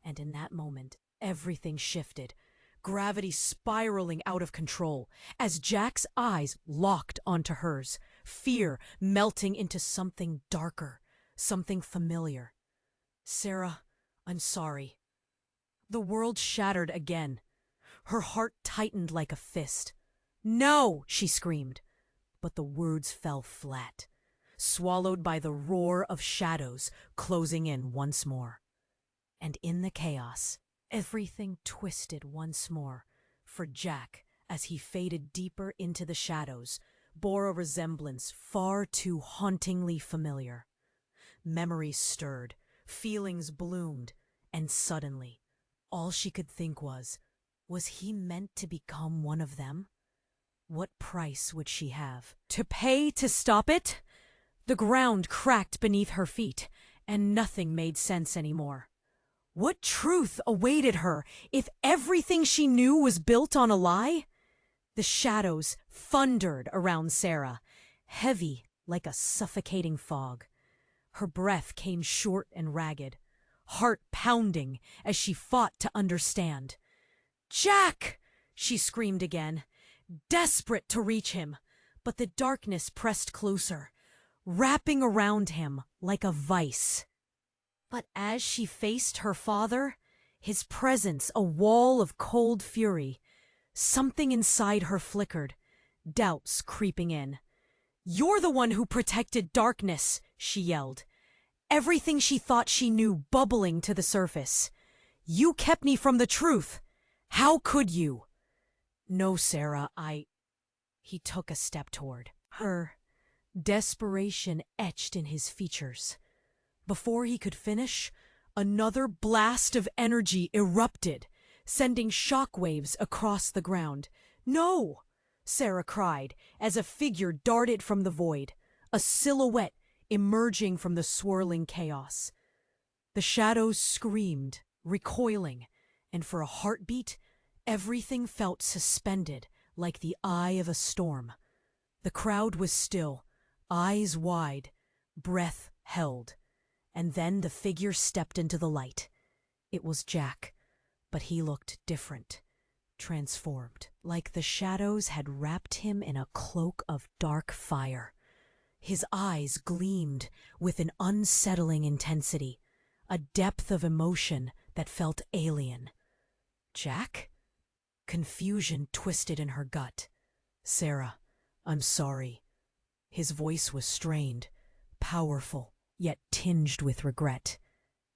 And in that moment, everything shifted, gravity spiraling out of control, as Jack's eyes locked onto hers, fear melting into something darker, something familiar. "Sarah, I'm sorry." The world shattered again. Her heart tightened like a fist. "No!" she screamed. But the words fell flat, swallowed by the roar of shadows closing in once more. And in the chaos, everything twisted once more, for Jack, as he faded deeper into the shadows, bore a resemblance far too hauntingly familiar. Memories stirred, feelings bloomed, and suddenly, all she could think was he meant to become one of them? What price would she have to pay to stop it? The ground cracked beneath her feet, and nothing made sense anymore. What truth awaited her if everything she knew was built on a lie? The shadows thundered around Sarah, heavy like a suffocating fog. Her breath came short and ragged, heart pounding as she fought to understand. "Jack!" she screamed again, desperate to reach him, but the darkness pressed closer, wrapping around him like a vice. But as she faced her father, his presence a wall of cold fury, something inside her flickered, doubts creeping in. "You're the one who protected darkness," she yelled, everything she thought she knew bubbling to the surface. "You kept me from the truth. How could you?" "No, Sarah, He took a step toward her, desperation etched in his features. Before he could finish, another blast of energy erupted, sending shockwaves across the ground. "No!" Sarah cried as a figure darted from the void, a silhouette emerging from the swirling chaos. The shadows screamed, recoiling, and for a heartbeat, everything felt suspended like the eye of a storm. The crowd was still, eyes wide, breath held. And then the figure stepped into the light. It was Jack, but he looked different, transformed, like the shadows had wrapped him in a cloak of dark fire. His eyes gleamed with an unsettling intensity, a depth of emotion that felt alien. Jack? Confusion twisted in her gut. Sarah, I'm sorry. His voice was strained, powerful, yet tinged with regret.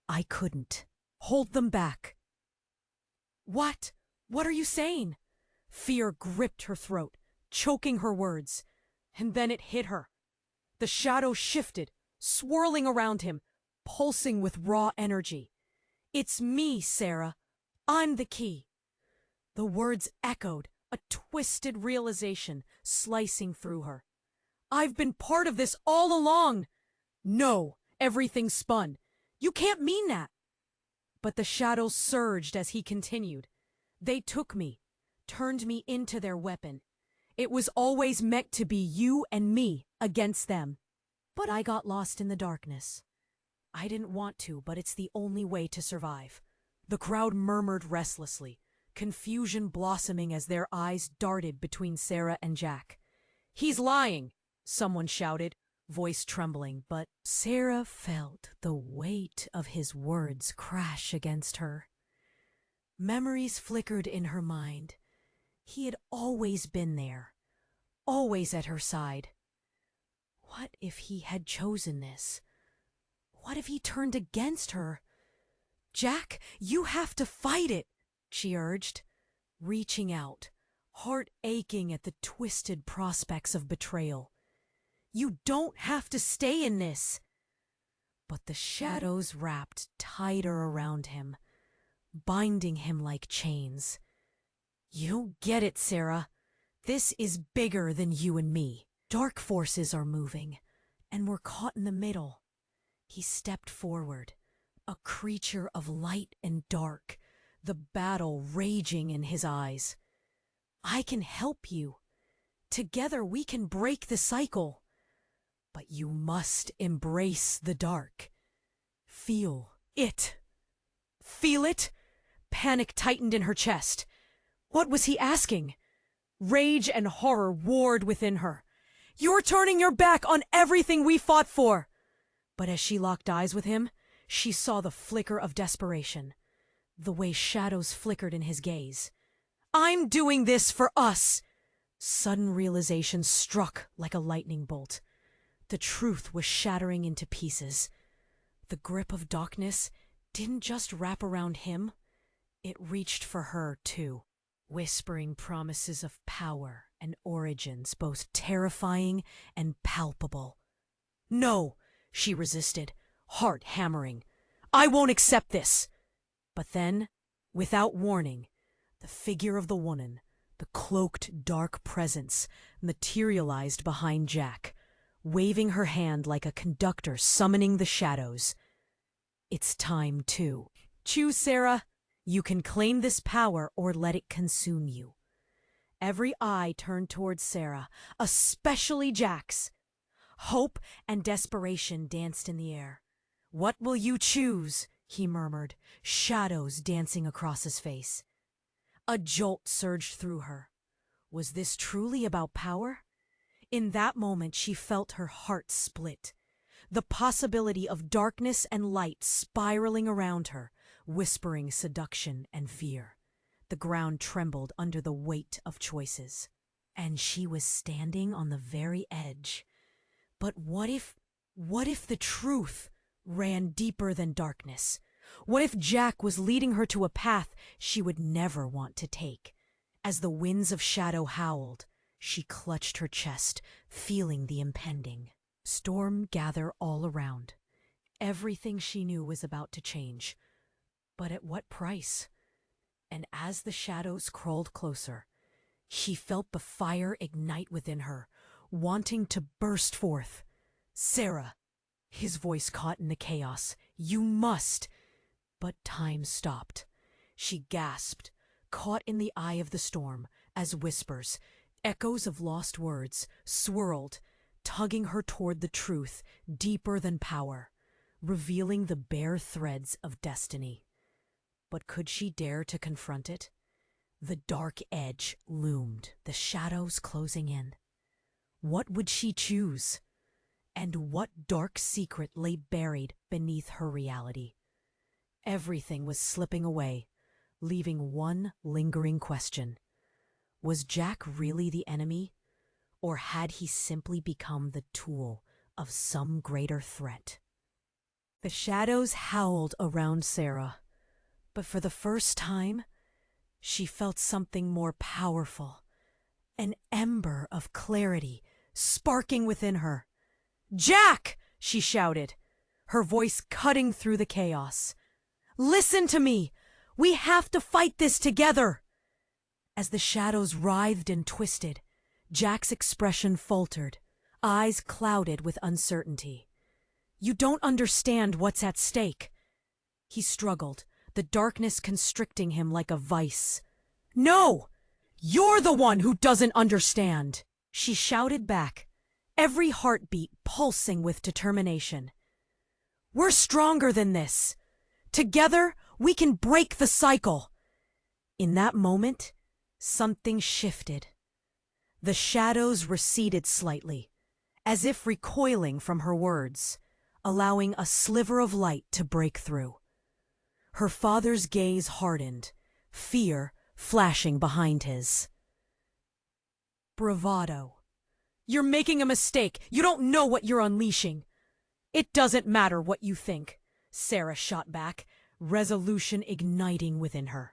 I couldn't hold them back. What? What are you saying? Fear gripped her throat, choking her words. And then it hit her. The shadow shifted, swirling around him, pulsing with raw energy. It's me, Sarah. I'm the key. The words echoed, a twisted realization slicing through her. I've been part of this all along. No, everything spun. You can't mean that. But the shadows surged as he continued. They took me, turned me into their weapon. It was always meant to be you and me against them. But I got lost in the darkness. I didn't want to, but it's the only way to survive. The crowd murmured restlessly, confusion blossoming as their eyes darted between Sarah and Jack. He's lying, someone shouted, voice trembling, but Sarah felt the weight of his words crash against her. Memories flickered in her mind. He had always been there, always at her side. What if he had chosen this? What if he turned against her? Jack, you have to fight it, she urged, reaching out, heart aching at the twisted prospects of betrayal. You don't have to stay in this. But the shadows wrapped tighter around him, binding him like chains. You get it, Sarah. This is bigger than you and me. Dark forces are moving, and we're caught in the middle. He stepped forward, a creature of light and dark, the battle raging in his eyes. I can help you. Together we can break the cycle. But you must embrace the dark. Feel it. Feel it? Panic tightened in her chest. What was he asking? Rage and horror warred within her. You're turning your back on everything we fought for. But as she locked eyes with him, she saw the flicker of desperation, the way shadows flickered in his gaze. I'm doing this for us. Sudden realization struck like a lightning bolt. The truth was shattering into pieces. The grip of darkness didn't just wrap around him. It reached for her, too, whispering promises of power and origins both terrifying and palpable. No, she resisted, heart hammering. I won't accept this. But then, without warning, the figure of the woman, the cloaked dark presence, materialized behind Jack, waving her hand like a conductor summoning the shadows. It's time, too. Choose, Sarah. You can claim this power or let it consume you. Every eye turned towards Sarah, especially Jack's. Hope and desperation danced in the air. What will you choose? He murmured, shadows dancing across his face. A jolt surged through her. Was this truly about power? In that moment, she felt her heart split. The possibility of darkness and light spiraling around her, whispering seduction and fear. The ground trembled under the weight of choices. And she was standing on the very edge. But what if the truth ran deeper than darkness? What if Jack was leading her to a path she would never want to take? As the winds of shadow howled, she clutched her chest, feeling the impending storm gather all around. Everything she knew was about to change. But at what price? And as the shadows crawled closer, she felt the fire ignite within her, wanting to burst forth. Sarah, his voice caught in the chaos, you must. But time stopped. She gasped, caught in the eye of the storm, as whispers, Echoes of lost words swirled, tugging her toward the truth deeper than power, revealing the bare threads of destiny. But could she dare to confront it? The dark edge loomed, the shadows closing in. What would she choose? And what dark secret lay buried beneath her reality? Everything was slipping away, leaving one lingering question. Was Jack really the enemy? Or had he simply become the tool of some greater threat? The shadows howled around Sarah, but for the first time, she felt something more powerful, an ember of clarity sparking within her. "Jack!" she shouted, her voice cutting through the chaos. "Listen to me! We have to fight this together!" As the shadows writhed and twisted, Jack's expression faltered, eyes clouded with uncertainty. "You don't understand what's at stake." He struggled, the darkness constricting him like a vice. "No! You're the one who doesn't understand!" she shouted back, every heartbeat pulsing with determination. "We're stronger than this. Together, we can break the cycle." In that moment, something shifted. The shadows receded slightly, as if recoiling from her words, allowing a sliver of light to break through. Her father's gaze hardened, fear flashing behind his. "Bravado. You're making a mistake. You don't know what you're unleashing." "It doesn't matter what you think," Sarah shot back, resolution igniting within her.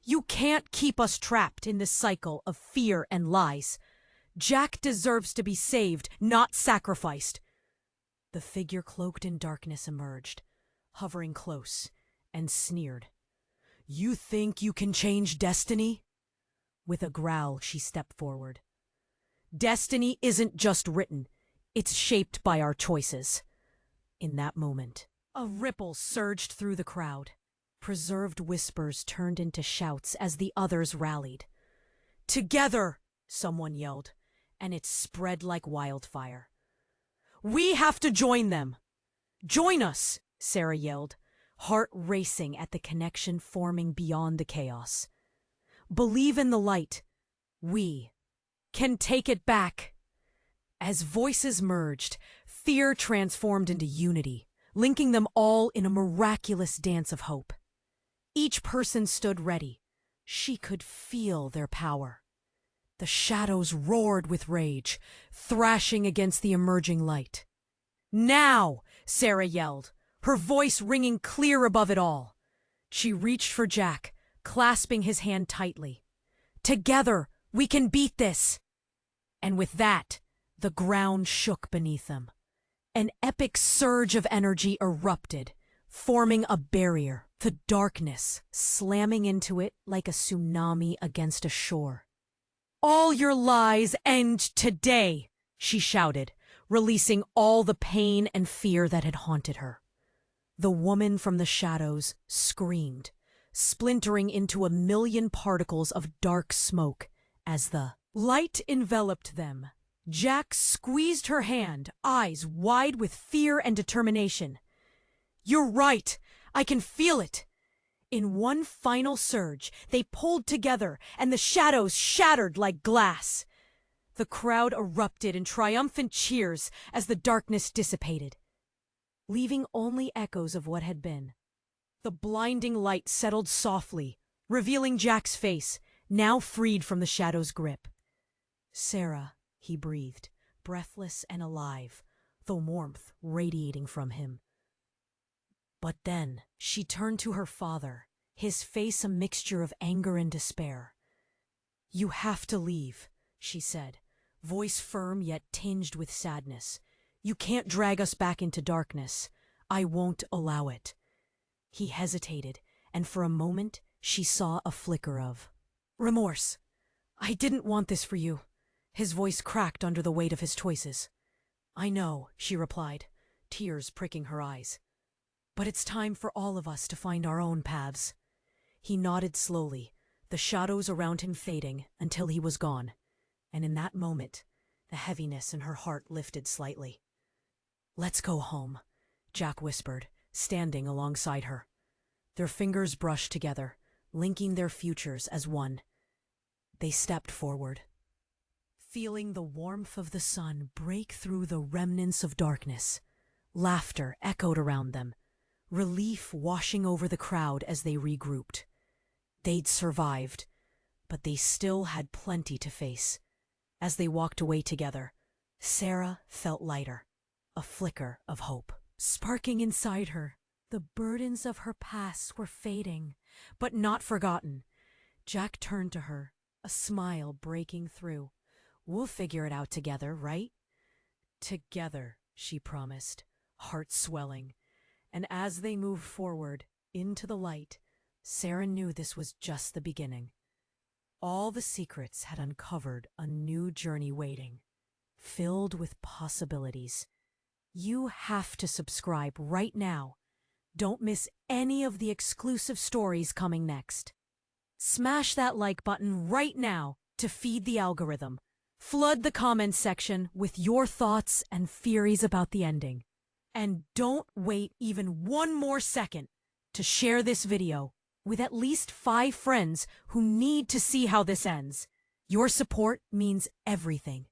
"You can't keep us trapped in this cycle of fear and lies. Jack deserves to be saved, not sacrificed." The figure cloaked in darkness emerged, hovering close, and sneered. "You think you can change destiny?" With a growl, she stepped forward. "Destiny isn't just written. It's shaped by our choices." In that moment, a ripple surged through the crowd. Preserved whispers turned into shouts as the others rallied. "Together!" someone yelled, and it spread like wildfire. "We have to join them!" "Join us!" Sarah yelled, heart racing at the connection forming beyond the chaos. "Believe in the light. We can take it back." As voices merged, fear transformed into unity, linking them all in a miraculous dance of hope. Each person stood ready. She could feel their power. The shadows roared with rage, thrashing against the emerging light. "Now!" Sarah yelled, her voice ringing clear above it all. She reached for Jack, clasping his hand tightly. "Together, we can beat this!" And with that, the ground shook beneath them. An epic surge of energy erupted, forming a barrier, the darkness slamming into it like a tsunami against a shore. "All your lies end today!" she shouted, releasing all the pain and fear that had haunted her. The woman from the shadows screamed, splintering into a million particles of dark smoke as the light enveloped them. Jack squeezed her hand, eyes wide with fear and determination. "You're right! I can feel it!" In one final surge, they pulled together, and the shadows shattered like glass. The crowd erupted in triumphant cheers as the darkness dissipated, leaving only echoes of what had been. The blinding light settled softly, revealing Jack's face, now freed from the shadow's grip. "Sarah," he breathed, breathless and alive, the warmth radiating from him. But then she turned to her father, his face a mixture of anger and despair. "You have to leave," she said, voice firm yet tinged with sadness. "You can't drag us back into darkness. I won't allow it." He hesitated, and for a moment she saw a flicker of remorse. "I didn't want this for you." His voice cracked under the weight of his choices. "I know," she replied, tears pricking her eyes. "But it's time for all of us to find our own paths." He nodded slowly, the shadows around him fading until he was gone. And in that moment, the heaviness in her heart lifted slightly. "Let's go home," Jack whispered, standing alongside her. Their fingers brushed together, linking their futures as one. They stepped forward, feeling the warmth of the sun break through the remnants of darkness. Laughter echoed around them, relief washing over the crowd as they regrouped. They'd survived, but they still had plenty to face. As they walked away together, Sarah felt lighter, a flicker of hope sparking inside her. The burdens of her past were fading, but not forgotten. Jack turned to her, a smile breaking through. "We'll figure it out together, right?" "Together," she promised, heart swelling. And as they moved forward, into the light, Sarah knew this was just the beginning. All the secrets had uncovered a new journey waiting, filled with possibilities. You have to subscribe right now. Don't miss any of the exclusive stories coming next. Smash that like button right now to feed the algorithm. Flood the comments section with your thoughts and theories about the ending. And don't wait even one more second to share this video with at least 5 friends who need to see how this ends. Your support means everything.